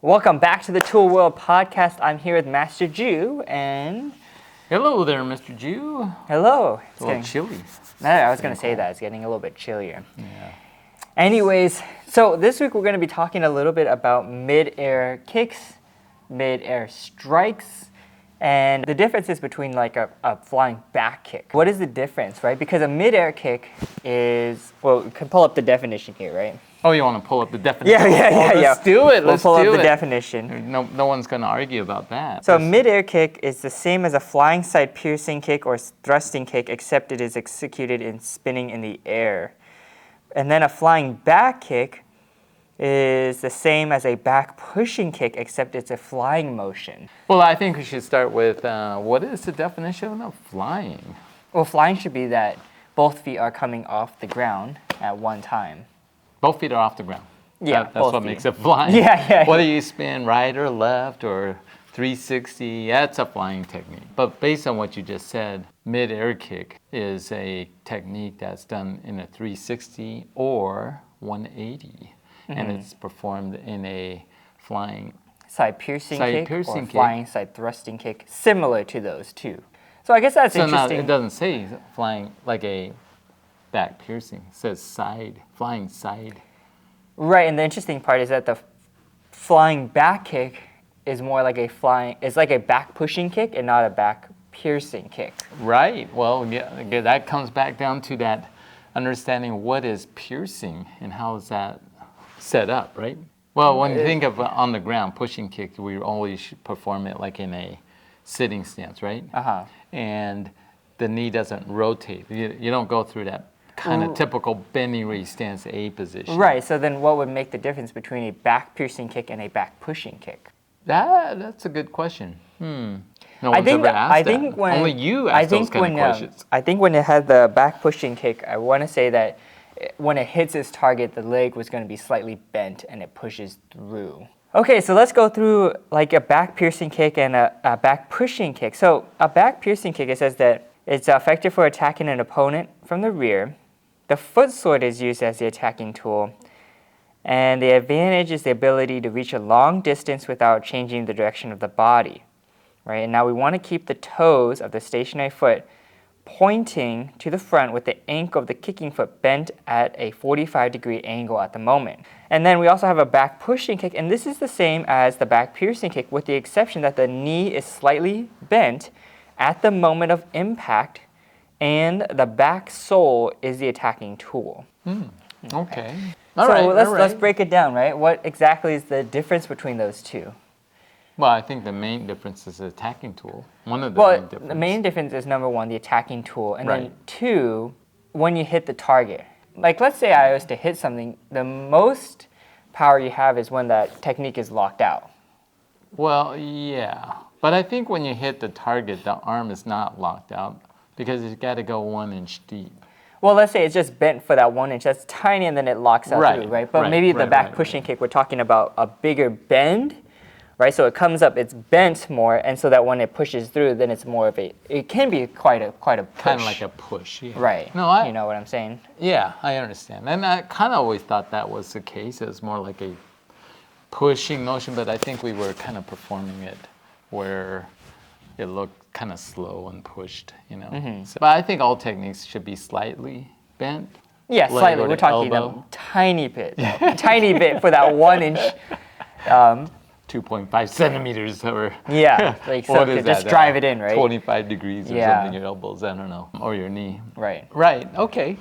Welcome back to the Tool World Podcast. I'm here with Master Ju and... Hello there, Mr. Ju. Hello. It's a little chilly. No, I was going to say that. It's getting a little bit chillier. Yeah. Anyways, so this week we're going to be talking a little bit about mid-air kicks, mid-air strikes, and the differences between like a flying back kick. What is the difference, right? Because a mid-air kick is, well, we can pull up the definition here, right? Oh, you want to pull up the definition? Yeah. Let's do it. We'll pull up the definition. No one's going to argue about that. So a mid-air kick is the same as a flying side piercing kick or thrusting kick, except it is executed in spinning in the air. And then a flying back kick is the same as a back pushing kick, except it's a flying motion. Well, I think we should start with what is the definition of flying? Well, flying should be that both feet are coming off the ground at one time. Both feet are off the ground. Yeah, that's what makes it flying. Yeah. Whether you spin right or left or 360, that's a flying technique. But based on what you just said, mid-air kick is a technique that's done in a 360 or 180. And it's performed in a flying side piercing kick or kick. flying side thrusting kick, similar to those two. So I guess that's interesting. Now, it doesn't say flying like a back piercing. It says side, flying side. Right, and the interesting part is that the flying back kick is more like it's like a back pushing kick and not a back piercing kick. Right. Well, yeah, that comes back down to that understanding what is piercing and how is that set up, right? Well, when you think of on the ground pushing kick, we always perform it like in a sitting stance, right? And the knee doesn't rotate. You don't go through that kind of typical bending where you stance A position. Right, so then what would make the difference between a back piercing kick and a back pushing kick? That's a good question. No one's ever asked that. Only you ask those kind of questions. I think when it had the back pushing kick, I want to say that when it hits its target, the leg was going to be slightly bent and it pushes through. Okay, so let's go through like a back piercing kick and a back pushing kick. So a back piercing kick, it says that it's effective for attacking an opponent from the rear. The foot sword is used as the attacking tool, and the advantage is the ability to reach a long distance without changing the direction of the body, right? And now we want to keep the toes of the stationary foot pointing to the front with the ankle of the kicking foot bent at a 45-degree angle at the moment. And then we also have a back pushing kick, and this is the same as the back piercing kick with the exception that the knee is slightly bent at the moment of impact, and the back sole is the attacking tool. Okay. Let's break it down, right? What exactly is the difference between those two? Well, I think the main difference is the attacking tool. One of the main differences. The main difference is number one, the attacking tool, and then two, when you hit the target. Like let's say I was to hit something, the most power you have is when that technique is locked out. Well, yeah. But I think when you hit the target, the arm is not locked out because it's got to go 1 inch deep. Well, let's say it's just bent for that 1 inch. That's tiny, and then it locks out through, right? But maybe the back pushing kick, we're talking about a bigger bend, right? So it comes up, it's bent more, and so that when it pushes through, then it's more of it can be quite a push. Kind of like a push, yeah. Right. No, you know what I'm saying? Yeah, I understand. And I kind of always thought that was the case. It was more like a pushing motion, but I think we were kind of performing it where it looked kind of slow and pushed, you know. So, but I think all techniques should be slightly bent. Yeah, slightly. We're talking a tiny bit, tiny bit for that 1 inch. 2.5 centimeters or like so just drive it in, right? 25 degrees or something, your elbows, I don't know, or your knee. Right. Okay,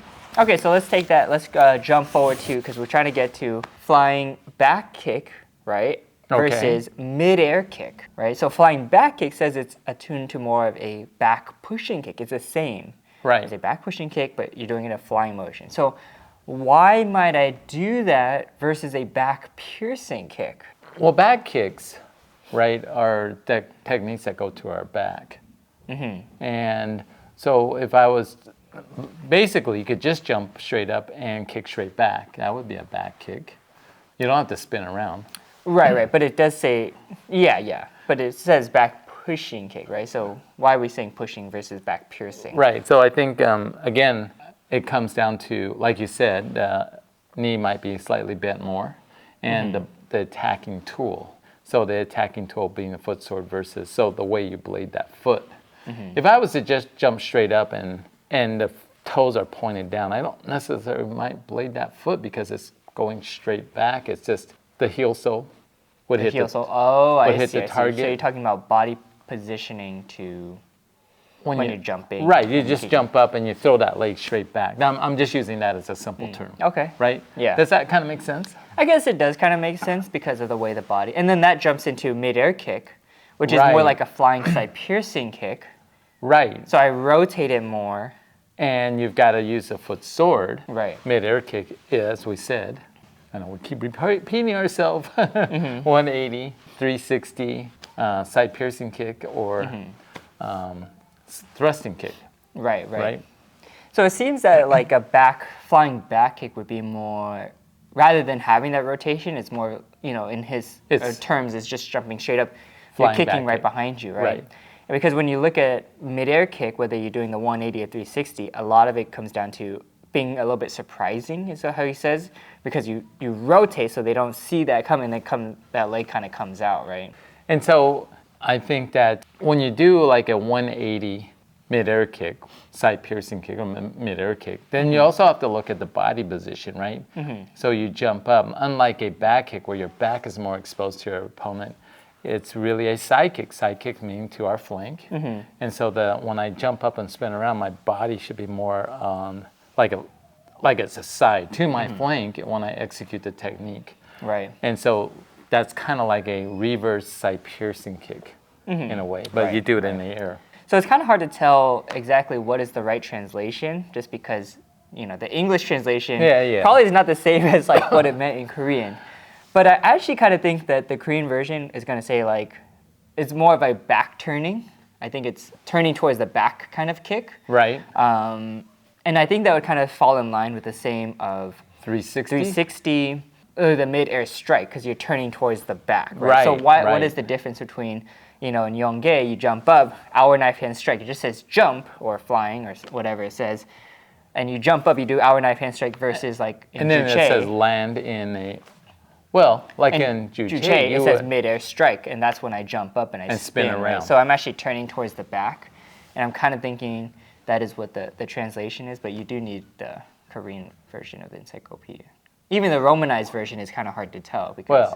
so let's take that, let's jump forward to, because we're trying to get to flying back kick, right? Versus mid-air kick, right? So flying back kick says it's attuned to more of a back pushing kick. It's the same as a back pushing kick, but you're doing it in a flying motion. So why might I do that versus a back piercing kick? Well, back kicks, right, are techniques that go to our back. And so if I was, basically you could just jump straight up and kick straight back. That would be a back kick. You don't have to spin around. Right. But it does say, but it says back pushing kick, right? So why are we saying pushing versus back piercing? Right. So I think, again, it comes down to, like you said, knee might be slightly bent more, and the attacking tool. So the attacking toe being the foot sword versus so the way you blade that foot. If I was to just jump straight up and the toes are pointed down, I don't necessarily might blade that foot because it's going straight back. It's just the heel sole would hit Heel the sole. Oh, I hit see. the I see. target. So you're talking about body positioning to when you're jumping. Right, you and just kicking. jump up and you throw that leg straight back. Now, I'm just using that as a simple term. Okay. Right? Yeah. Does that kind of make sense? I guess it does kind of make sense because of the way the body, and then that jumps into midair kick, which is more Right. like a flying side piercing kick. Right. So I rotate it more. And you've got to use a foot sword. Right. Mid-air kick, as we said. I know we keep repeating ourselves. 180, 360, side piercing kick, or thrusting kick. Right. Right. So it seems that like a flying back kick would be more, rather than having that rotation, it's more, in his terms, it's just jumping straight up. You're Flying kicking back right kick. behind you, right? Right. Because when you look at midair kick, whether you're doing the 180 or 360, a lot of it comes down to being a little bit surprising, is how he says, because you rotate so they don't see that coming, that leg kind of comes out, right? And so I think that when you do like a 180 mid-air kick, side piercing kick or mid-air kick, then you also have to look at the body position, right? So you jump up. Unlike a back kick where your back is more exposed to your opponent, it's really a side kick. Side kick meaning to our flank. And so when I jump up and spin around, my body should be more like it's a side to my flank when I execute the technique. Right. And so that's kind of like a reverse side piercing kick in a way, but you do it in the air. So it's kind of hard to tell exactly what is the right translation, just because the English translation probably is not the same as like what it meant in Korean. But I actually kind of think that the Korean version is going to say like it's more of a back turning. I think it's turning towards the back kind of kick. Right. And I think that would kind of fall in line with the same of 360. 360, the mid-air strike, because you're turning towards the back. Right. So what is the difference between, in Yonggae, you jump up, hour knife hand strike. It just says jump or flying or whatever it says. And you jump up, you do hour knife hand strike versus like in And then Juche. it says land in a, well, like in Juche, it says mid-air strike, and that's when I jump up and I spin around. Right? So I'm actually turning towards the back, and I'm kind of thinking that is what the translation is, but you do need the Korean version of the encyclopedia. Even the Romanized version is kind of hard to tell because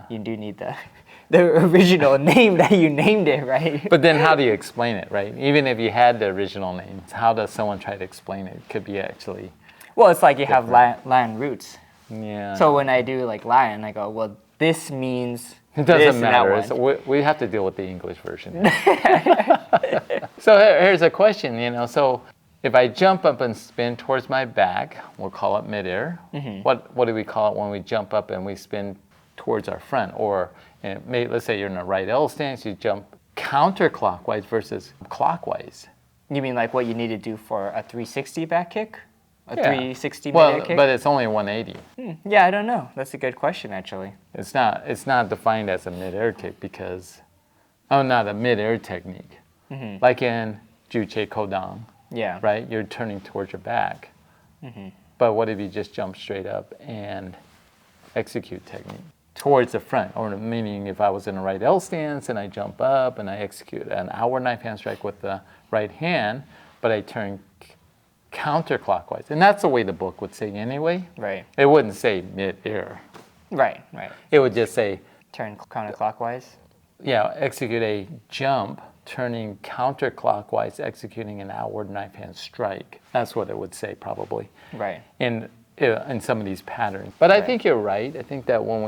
you do need the original name that you named it, right? But then how do you explain it, right? Even if you had the original name, how does someone try to explain it? It could be actually... Well, it's like you have Latin roots. Yeah. So when I do like Latin, I go, well, this means it doesn't this matter. and that one. So we have to deal with the English version. So here's a question, so if I jump up and spin towards my back, we'll call it midair. What do we call it when we jump up and we spin towards our front? Or let's say you're in a right L stance, you jump counterclockwise versus clockwise. You mean like what you need to do for a 360 back kick? A Yeah. 360 midair kick? But it's only 180. Yeah, I don't know. That's a good question, actually. It's not defined as a mid-air kick because, not a mid-air technique. Like in Juche Kodang, Yeah. right? You're turning towards your back. But what if you just jump straight up and execute technique towards the front? Or meaning if I was in a right L stance and I jump up and I execute an hour knife hand strike with the right hand, but I turn counterclockwise. And that's the way the book would say anyway. Right. It wouldn't say mid-air. Right. It would just say, Turn counterclockwise. execute a jump, turning counterclockwise, executing an outward knife hand strike. That's what it would say probably. Right. In some of these patterns. But I think you're right. I think that when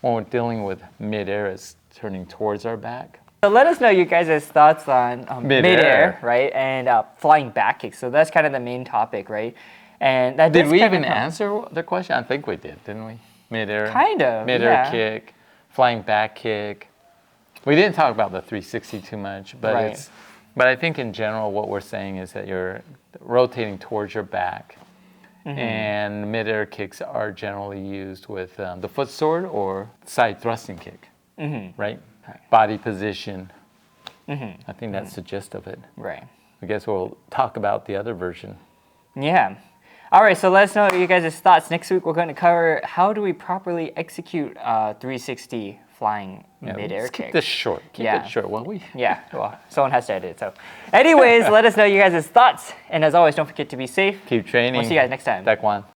we're dealing with mid-air, it's turning towards our back. So let us know you guys' thoughts on mid-air, right, and flying back kicks. So that's kind of the main topic, right? And that Did we kind of even answer the question? I think we did, didn't we? Mid-air. Kind of, Mid-air yeah. kick, flying back kick. We didn't talk about the 360 too much, but Right. But I think in general, what we're saying is that you're rotating towards your back, and mid-air kicks are generally used with the foot sword or side thrusting kick, right? Body position. I think that's the gist of it. Right. I guess we'll talk about the other version. Yeah. All right, so let us know your guys' thoughts. Next week, we're going to cover how do we properly execute 360 flying Yeah, midair let's kick. keep this short. Keep Yeah. it short, won't we? Yeah, well, someone has to edit it. So, anyways, let us know your guys' thoughts. And as always, don't forget to be safe. Keep training. We'll see you guys next time. Taekwondo.